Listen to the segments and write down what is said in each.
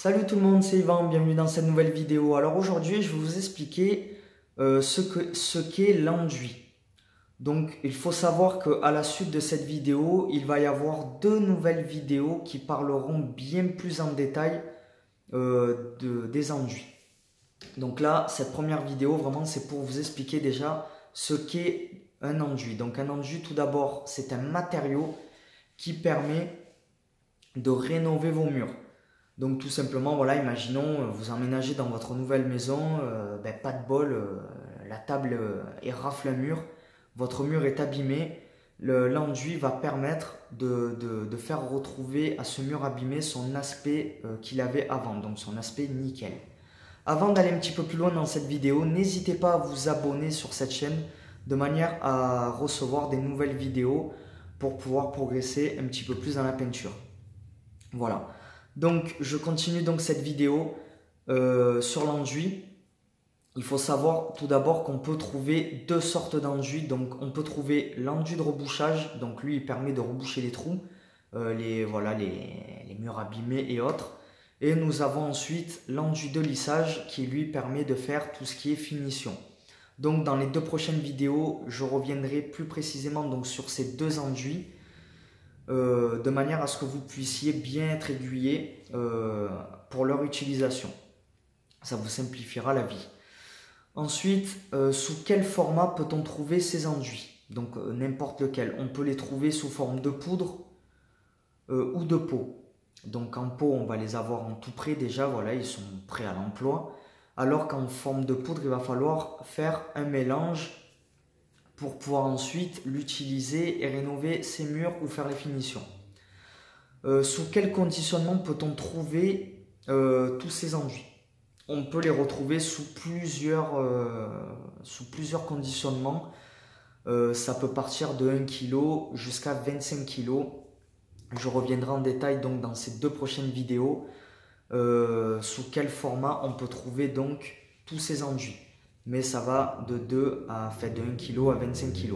Salut tout le monde, c'est Yvan, bienvenue dans cette nouvelle vidéo. Alors aujourd'hui, je vais vous expliquer ce qu'est l'enduit. Donc il faut savoir qu'à la suite de cette vidéo, il va y avoir deux nouvelles vidéos qui parleront bien plus en détail des enduits. Donc là, cette première vidéo, vraiment, c'est pour vous expliquer déjà ce qu'est un enduit. Donc un enduit, tout d'abord, c'est un matériau qui permet de rénover vos murs. Donc tout simplement, voilà, imaginons, vous emménagez dans votre nouvelle maison, pas de bol, la table rafle un mur, votre mur est abîmé, l'enduit va permettre de faire retrouver à ce mur abîmé son aspect qu'il avait avant, donc son aspect nickel. Avant d'aller un petit peu plus loin dans cette vidéo, n'hésitez pas à vous abonner sur cette chaîne de manière à recevoir des nouvelles vidéos pour pouvoir progresser un petit peu plus dans la peinture. Voilà. Donc je continue donc cette vidéo sur l'enduit. Il faut savoir tout d'abord qu'on peut trouver deux sortes d'enduits. Donc on peut trouver l'enduit de rebouchage. Donc lui il permet de reboucher les trous, les murs abîmés et autres. Et nous avons ensuite l'enduit de lissage qui lui permet de faire tout ce qui est finition. Donc dans les deux prochaines vidéos, je reviendrai plus précisément donc sur ces deux enduits. De manière à ce que vous puissiez bien être aiguillé pour leur utilisation. Ça vous simplifiera la vie. Ensuite, sous quel format peut-on trouver ces enduits? Donc n'importe lequel. On peut les trouver sous forme de poudre ou de pot. Donc en pot, on va les avoir en tout prêt déjà, voilà, ils sont prêts à l'emploi. Alors qu'en forme de poudre, il va falloir faire un mélange pour pouvoir ensuite l'utiliser et rénover ses murs ou faire les finitions. Sous quel conditionnement peut-on trouver tous ces enduits? On peut les retrouver sous plusieurs conditionnements. Ça peut partir de 1 kg jusqu'à 25 kg. Je reviendrai en détail donc dans ces deux prochaines vidéos sous quel format on peut trouver donc tous ces enduits. Mais ça va de 1 kg à 25 kg.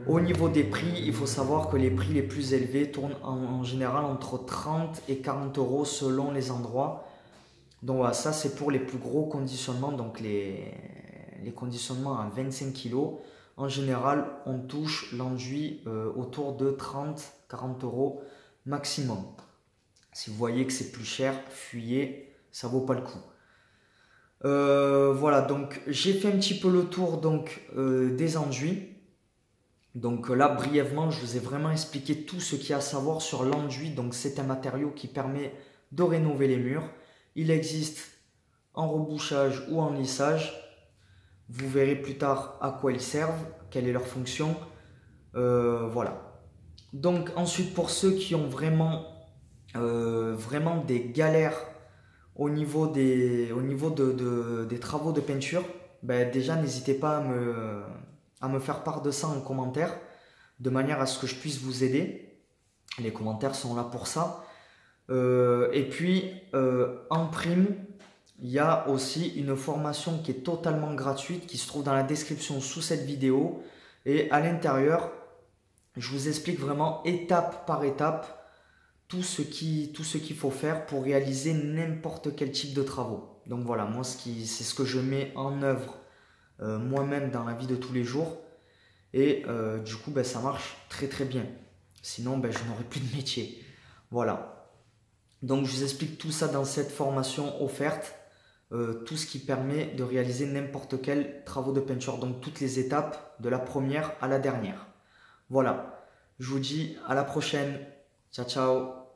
Au niveau des prix, il faut savoir que les prix les plus élevés tournent en général entre 30 et 40 euros selon les endroits. Donc voilà, ça c'est pour les plus gros conditionnements, donc les conditionnements à 25 kg. En général, on touche l'enduit autour de 30-40 euros maximum. Si vous voyez que c'est plus cher, fuyez, ça vaut pas le coup. Voilà, donc j'ai fait un petit peu le tour donc, des enduits. Donc là, brièvement, je vous ai vraiment expliqué tout ce qu'il y a à savoir sur l'enduit. Donc c'est un matériau qui permet de rénover les murs. Il existe en rebouchage ou en lissage. Vous verrez plus tard à quoi ils servent, quelle est leur fonction. Voilà. Donc ensuite, pour ceux qui ont vraiment des galères au niveau des travaux de peinture, déjà n'hésitez pas à me faire part de ça en commentaire, de manière à ce que je puisse vous aider. Les commentaires sont là pour ça. Et puis en prime, il y a aussi une formation qui est totalement gratuite, qui se trouve dans la description sous cette vidéo. Et à l'intérieur, je vous explique vraiment étape par étape tout ce qu'il faut faire pour réaliser n'importe quel type de travaux. Donc voilà, moi c'est ce que je mets en œuvre moi-même dans la vie de tous les jours. Et du coup, ça marche très très bien. Sinon, je n'aurais plus de métier. Voilà. Donc je vous explique tout ça dans cette formation offerte. Tout ce qui permet de réaliser n'importe quel travaux de peinture. Donc toutes les étapes de la première à la dernière. Voilà. Je vous dis à la prochaine. Ciao, ciao.